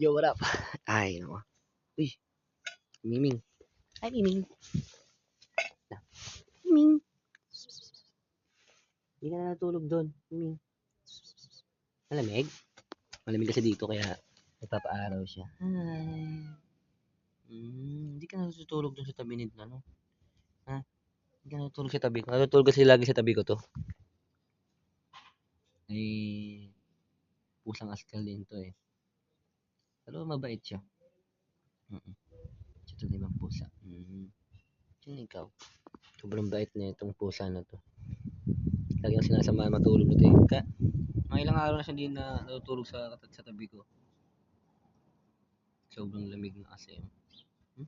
Yo, what up? Ay, no. Uy, Miming. Ay, Miming. Miming. Hindi ka na natulog doon. Miming. Malamig? Malamig kasi dito kaya nagpapaaraw siya. Hi. Hindi ka na natutulog doon sa tabi nito, ano? Ha? Hindi ka na natutulog sa tabi ko. Natutulog kasi lagi sa tabi ko to. Ay, pusang askal din to eh. Pero mabait siya. Mm. Ito din ang pusa. Sino ikaw? Sobrang bait na itong pusa na to. Lagi ang sinasamahan matulog nito eh. Mga ilang araw na siya hindi na natutulog sa tabi ko. Sobrang lamig na kasi. Hmm?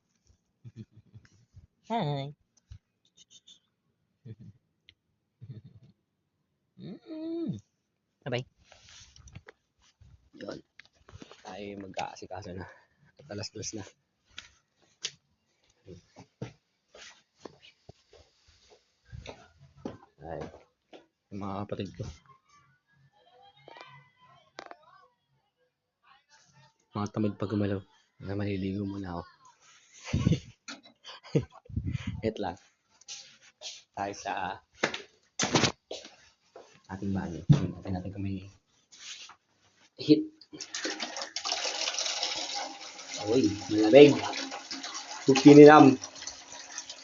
Hi! Bye-bye. Yun. Tayo mag-aasikaso na. At alas-dos na. Ay, yung mga kapatid ko. Mga tamad pag gumalaw. Na maliligo muna ako. Wait lang. Tayo sa ating banyo. Tingnan natin kung may hit. Uy, malamig. Pagkininam.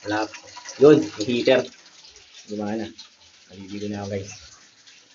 Wala. Yun, may heater. Gumana. Maliligo na ako guys.